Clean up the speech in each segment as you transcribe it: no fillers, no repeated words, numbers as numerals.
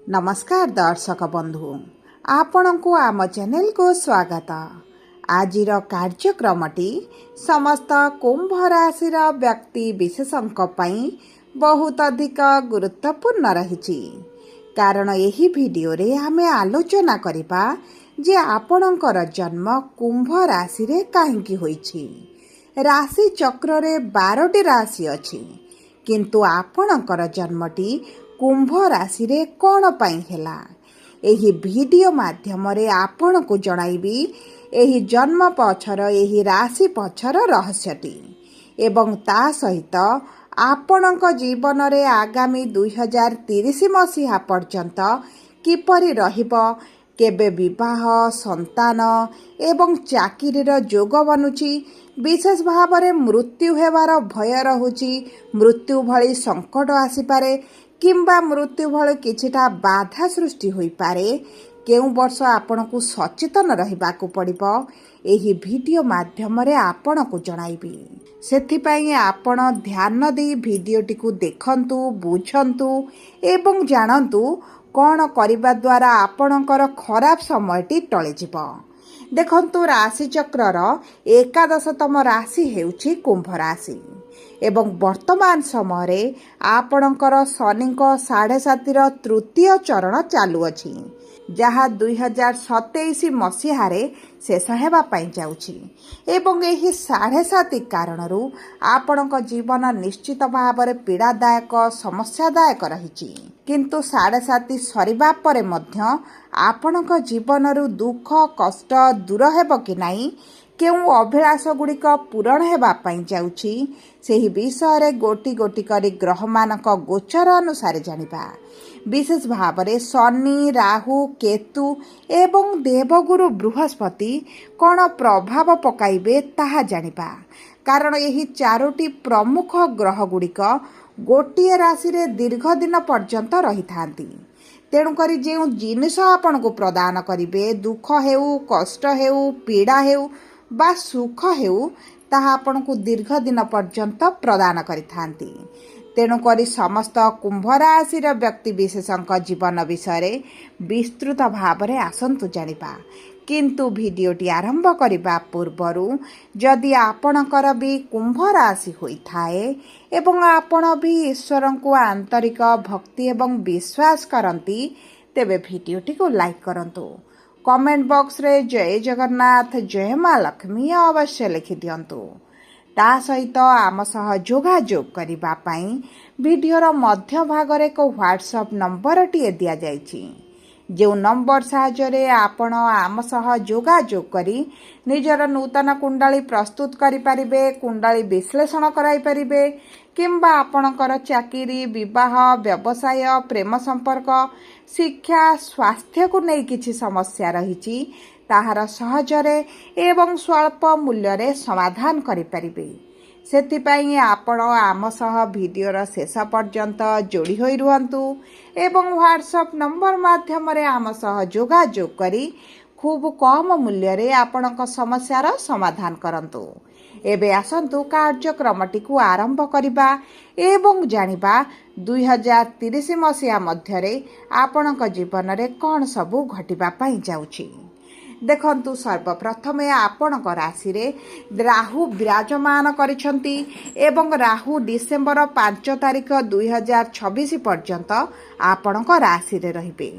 नमस्कार दर्शक बंधु आपण को आम चैनल को स्वागत। आज कार्यक्रमटी समस्त कुंभ राशि व्यक्ति विशेषों बहुत अधिक गुरुत्वपूर्ण रही, कारण यही वीडियो रे हमें आलोचना करिबा जे आपणकर जन्म कुंभ राशि रे काहेकि होईछि। राशि चक्र रे 12टी राशि अछि, किंतु आपणकर जन्मटी कुंभ राशि रे कौन पाई हेला। एही वीडियो माध्यम रे आपण को जणाइबी एही जन्म पछर एही राशि पछर रहस्यटी एवं ता सहित आपणक जीवन रे आगामी 2030 मसीहा पर्यंत किपरि रहिबो, केबे विवाह, संतान एवं चाकिरीर जोग बनुची, विशेष भाव में मृत्यु हेबार भय रहुची, मृत्यु भली संकट आसीपारे किंबा मृत्यु भली किछिटा बाधा सृष्टि होई पारे, केउ वर्ष आपण को सचेतन रहिबाकू पड़िबो एही वीडियो माध्यम रे आपण को जणाइबी। सेथिपाई आपण ध्यान दे वीडियोटी को देखंतु, बुझंतु एवं जानंतु कौन करिबा द्वारा आपणकर खराब समयटी टळि जिवो। देखंतु राशि चक्रर 11तम राशि हेउछि कुंभ राशि एवं वर्तमान समय रे आपणकर शनिको 7.5 तृतीय चरण चालू अछि, जहा 2027 मसीह रे शेष हेबा पाई जाउछि एवं एही 7.5 कारणरू आपणक जीवन निश्चित भाव में पीड़ादायक समस्यादायक रहिछि, किंतु 7.5 सरिबा परे मध्य आपणक जीवनरू दुख कष्ट दूर हेबो कि नाही, केउ अभिलाष गुड़िक पूरण हेबा पाई जाउछि, सेही विषय रे गोटी गोटी करी ग्रह मानक गोचर अनुसार जानिबा। विशेष भाव में शनि, राहु, केतु एवं देवगुरु बृहस्पति कौन प्रभाव पकाइबे ताहा जानिबा, कारण यही 4टी प्रमुख ग्रह गुड़िक गोटिए राशि रे दीर्घ दिन पर्यंत रही थांती। तेणुकरी जो जिनिस आपण को प्रदान करिबे, दुख हेउ, कष्ट हेउ, पीड़ा हेउ बा सुख हेउ, ताहा आपण को दीर्घ दिन पर्यंत प्रदान करिथांती। तेणुकरी समस्त कुंभ राशि व्यक्ति विशेषों जीवन विषय विस्तृत भाव में आसंतु जानिबा। किंतु वीडियोटी आरंभ करने पूर्वरु जदि आपणकर भी कुंभ राशि होइथाए एवं आपण भी ईश्वर को आंतरिक भक्ति एवं विश्वास करती, तेबे वीडियोटी को लाइक करंतु। कमेंट बॉक्स रे जय जगन्नाथ, जय माँ लक्ष्मी अवश्य लिखि दियंतु। ता सहित आम सह जोगाजोग करिबा पई वीडियोर मध्य भाग रे को व्हाट्सएप नंबर टिए दिया जायछि, जो नंबर साहाय्य आपण आम सह जोगाजोग करी निजर नूतन कुंडली प्रस्तुत करि परिबे, कुंडली विश्लेषण कराई परिबे, किंबा आपणकर चाकिरी, विवाह, व्यवसाय, प्रेम संपर्क, शिक्षा, स्वास्थ्य को नहीं किछि समस्या रहिछि ताहार सहजरे एवं स्वल्प मूल्य रे समाधान करि परिबे। सेथिपाई आपण आम सह वीडियोर शेष पर्यंत जोड़ी होई रुहंतु एवं व्हाट्सएप नंबर माध्यम रे आम सह जोगाजोग करी खूब कम मूल्य रे आपणक समस्यार समाधान करंतु। एबे आसंतु कार्यक्रमटी को आरंभ करिबा एवं जानिबा 2030 मसीहा मध्य रे आपणक जीवन रे कौन सबु घटिबा पाई जाउछि। देखंतु सर्वप्रथम आपणक राशि रे राहु विराजमान करिसंती एवं राहु डिसेंबर 5 तारिख 2026 पर्यंत आपणक राशि रे रहिबे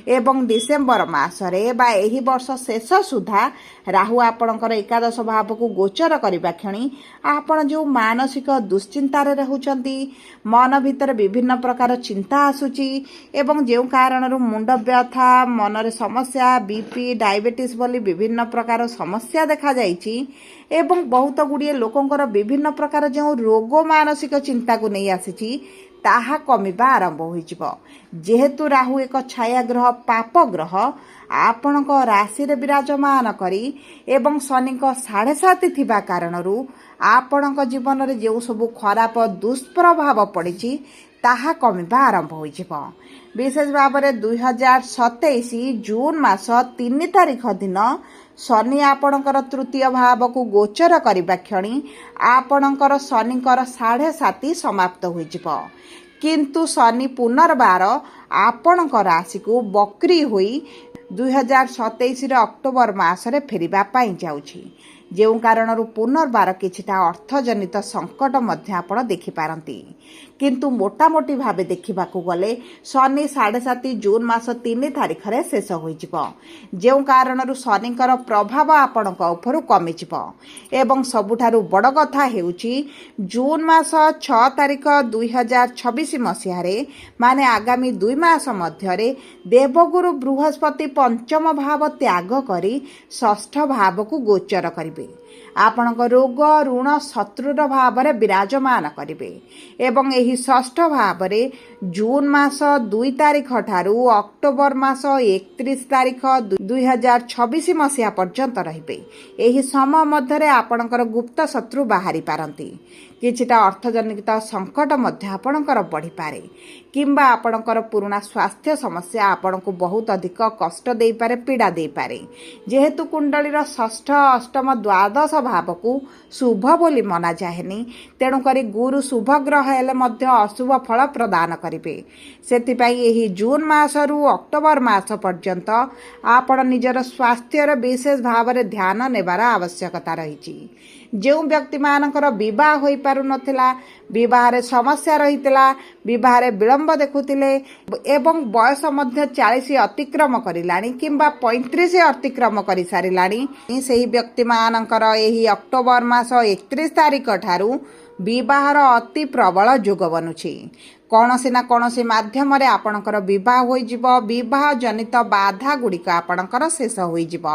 एवं डिसेंबर मास रे बा एही वर्ष शेष सुधा राहु आपणकर 11 भाव को गोचर करिबा क्षणी आपण जो मानसिक दुश्चिंता रे रहउचंती, मन भीतर विभिन्न प्रकार चिंता आसुची एवं जो कारणरू मुंड व्यथा, मन रे समस्या, बीपी, डायबिटीज बोली विभिन्न प्रकार समस्या देखा जाइछि एवं बहुत गुड़िए लोकंकर विभिन्न प्रकार जो रोग मानसिक चिंता को नहीं आसीछि ताहा कमिबा आरंभ होइजिबो। जेहेतु राहु एक छाया ग्रह, पाप ग्रह आपणक राशि रे विराजमान करी एवं शनिको 7.5 थिबा कारणरू आपणक जीवन रे जो सब खराब दुष्प्रभाव पड़िछि ताहा कमिबा आरंभ होइजिबो। विशेष भाव में 2027 जून मास 3 तारिख दिन शनि आपणकर तृतीय भाव को गोचर करबा क्षणी आपणकर शनिकर 7.5 समाप्त होइजिबो। किंतु शनि पुनर्बार आपणक राशि को बक्री होई 2027 अक्टोबर मासरे फेरिबा पाई जाउछि। जो कारण पुनर्बार किछिटा अर्थजनित संकट मध्य आपण देखिपारती। किंतु मोटामोटी भावे देखा गले शनि 7.5 जून मास 3 तारिख रे शेष हो जो कारण शनिकर प्रभाव आपण कमिजिव। एवं सबुठारु बड़ कथा हेउछि जून मास 6 तारिख 2026 मसीह माने आगामी 2 मास मध्य देवगुरु बृहस्पति पंचम भाव त्याग करी षष्ठ भाव को गोचर करिवे। आपणक रोग ऋण शत्रुर भाव में विराजमान करिवे एवं एही षष्ठ भाव में जून मास 2 तारिख ठारू अक्टोबर मास 31 तारिख 2026 मसीहा पर्यंत रहिबे। एही समय मध्य आपणकर गुप्त शत्रु बाहरी पारंती। किछिटा अर्थजनित संकट मध्य आपणकर बढ़ी पारे किंबा आपणकर पुराना स्वास्थ्य समस्या आपणको बहुत अधिक कष्ट दे पारे, पीड़ा दे पारे। जेहेतु कुंडलीर षष्ठ अष्टम द्वादश भाव को शुभ बोली मना जाएनी, तेणुकरी गुरु शुभ ग्रह हेले मध्य अशुभ फल प्रदान करिवे। सेथिपाई एही जून मासरू अक्टोबर मास पर्यंत आपण निजर स्वास्थ्यर विशेष भाव में ध्यान नेबार आवश्यकता रही। जो व्यक्ति मानकर विवाह हो पारु नथिला, विवाह रे समस्या रहितला, विवाह रे विलंब देखुथिले एवं बयस मध्य 40 अतिक्रम करिलानी किंबा 35 अतिक्रम करि सारिलानी, सेही व्यक्ति मानकर एही अक्टोबर मास 31 तारिख ठारू विवाहर अति प्रबल जोग बनुछि। कौनसी ना कौनसी माध्यम रे आपणकर विवाह होइजिब। विवाह जनित बाधा गुड़िक आपणकर शेष होइजिब।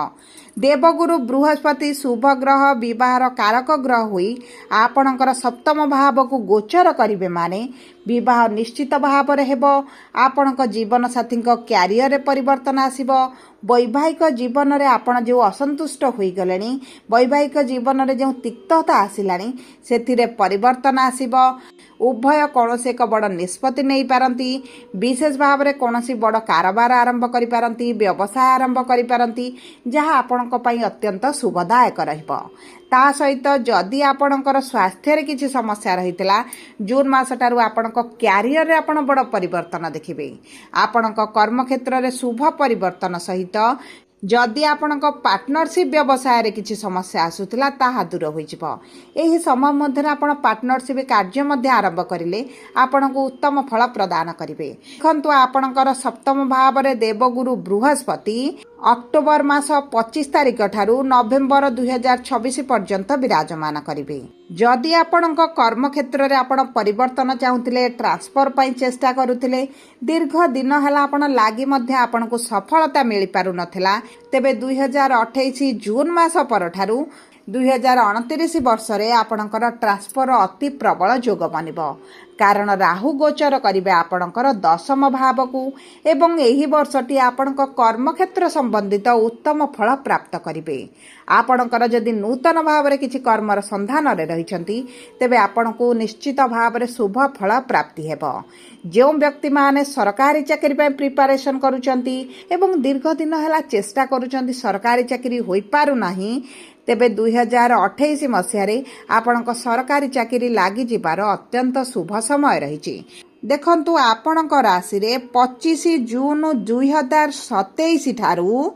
देवगुरु बृहस्पति शुभ ग्रह विवाहर कारक ग्रह होई आपणकर सप्तम भाव को गोचर करिवे माने विवाह निश्चित भाव रे हेबो। आपणक जीवन साथी क्यारियर रे परिवर्तन आसीबो। वैवाहिक जीवन रे आपण जो असंतुष्ट होई गलेनी, वैवाहिक जीवन रे जो तिक्तता आसिलानी सेथिरे परिवर्तन आसीबो। उभय कौनसी एक बड़ निष्पत्ति नहीं पारती। विशेष भाव में कौनसी बड़ कारोबार आरंभ करि पारती, व्यवसाय आरंभ करि पारती, जहाँ आपणक पई अत्यंत शुभदायक रहिबो। ता सहित जदि आपणकर स्वास्थ्य रे किछि समस्या रहितला, जून मासटारू आपणक क्यारियर रे आपण बड़ परिवर्तन देखिबे। आपणक कर्म क्षेत्र रे शुभ परिवर्तन सहित जदि आपणक पार्टनरशिप व्यवसाय रे किछि समस्या आसुतला ताहा दूर होइजिबो। एही समय मध्य आपण पार्टनरशिप कार्य मध्य आरंभ करिले आपणको उत्तम फल प्रदान करिवे। देखंतु आपणकर सप्तम भाव रे देवगुरु बृहस्पति अक्टोबर मास 25 तारिख ठारू नवेम्बर 2026 पर्यंत विराजमान करिवे। जदि आपणक कर्म क्षेत्र रे आपण परिवर्तन चाहुथिले, ट्रांसफर पई चेष्टा करुथिले, दीर्घ दिन हला आपण लागि मध्य आपणको सफलता मिलि पारु नथिला, तेबे 2028 जून मास पर ठारू 2029 वर्ष रे आपणकर ट्रांसफर अति प्रबल जोग बनिबो। कारण राहु गोचर करिवे आपणकर दशम भाव को एवं एही वर्षटी आपणक कर्म क्षेत्र संबंधित उत्तम फल प्राप्त करिवे। आपणकर जदि नूतन भाव रे किछि कर्मर संधान रे रहिछंती, तेबे आपणको निश्चित भाव रे शुभ फल प्राप्ति हेबो। जो व्यक्ति माने सरकारी चाकरी पे प्रिपरेशन करूचंती एवं दीर्घ दिन हला चेष्टा करूचंती सरकारी चाकरी होई पारु नाही, तेबे 2028 मसीह आपणक सरकारी चाकरी लागि जिबार अत्यंत शुभ समय रहिछि। देखंतु आपणक राशि रे 25 जून 2027 ठारू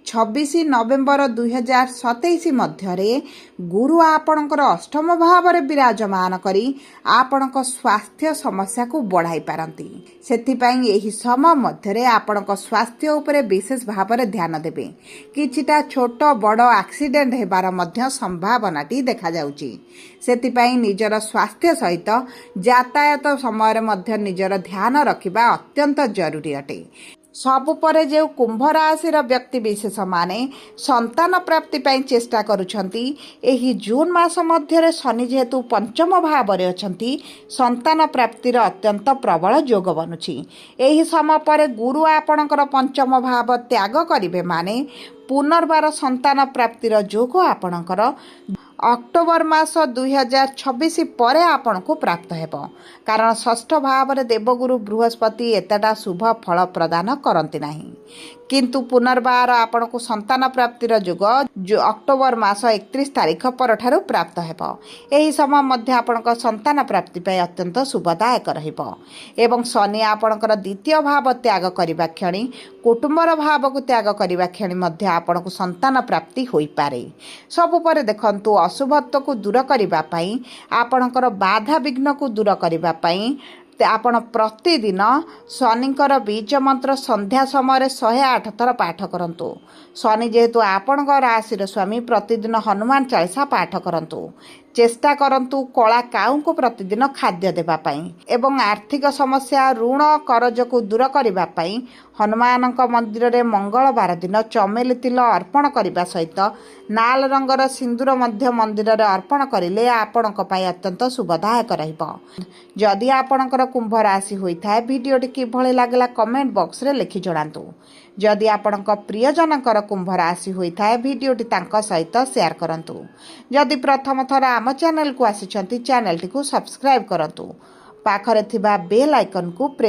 26 नवेम्बर 2027 मध्य गुरु आपणकर अष्टम भाव में विराजमान करी आपणक स्वास्थ्य समस्या को बढ़ाई पारती। सेथिपाई एही समय मध्य आपणक स्वास्थ्य उपरे विशेष भाव में ध्यान देबे। किछिटा छोट बड़ एक्सीडेंट हेबार मध्य संभावनाटी देखा जाउची। सेथिपाई निजर स्वास्थ्य सहित यातायात समय मध्य निजर ध्यान रखिबा अत्यंत जरूरी अटे। सबु परे जो कुंभ राशि व्यक्ति विशेष माने संतान प्राप्ति पाई चेष्टा करुछंती, एही जून मास मध्य शनि जेहेतु पंचम भाव रे अछंती, संतान प्राप्तिर अत्यंत प्रबल जोग बनुछि। एही समय पर गुरु आपणकर पंचम भाव त्याग करिवे माने पुनर्बार संतान प्राप्तिर जोग आपणकर अक्टोबर मास 2026 परे आपण को प्राप्त हेबो। कारण षष्ठ भाव रे देवगुरु बृहस्पति एतटा शुभ फल प्रदान करंती नाही। किंतु पुनर्बार आपण को संतान प्राप्तिर जुग अक्टोबर मास 31 तारीख परठारु प्राप्त हेब। एही समय मध्य आपणक संतान प्राप्ति पाई अत्यंत शुभदायक रहिब। एवं शनि आपणकर द्वितीय भाव त्याग करबा क्षणी कुटुंबर भाव को त्याग करबा क्षणी मध्य आपण को संतान प्राप्ति होई पारे। सबु पर देखंतु अशुभत्व को दूर करबा पई आपणकर बाधा विघ्न को दूर करबा पई आपण प्रतिदिन शनिकर बीज मंत्र संध्या समय 108 थर पाठ करंतु। शनि जेहेतु आपण राशि स्वामी प्रतिदिन हनुमान चालीसा पाठ करंतु। चेष्टा करंतु कला काऊ को प्रतिदिन खाद्य देबा पई एवं आर्थिक समस्या ऋण करज को दूर करबा पई हनुमान मंदिर रे मंगलवार दिन चमेली तिल अर्पण करबा सहित नाल रंगर सिंदूर मध्य मंदिर रे अर्पण करिले आपणक पई अत्यंत शुभदायक रहिबो। जदि आपणकर कुंभ राशि होइथाय वीडियोटी किभଳି लागला कमेंट बॉक्स रे लिखि जणांतु। जदि आपणक प्रियजनकर कुंभ राशि होइथाय वीडियोटी तांका सहित शेयर करंतु। जदि प्रथम थर आम चैनल को आसिछंती चैनल टी को सब्सक्राइब करंतु। पाखरे थिबा बेल आइकन को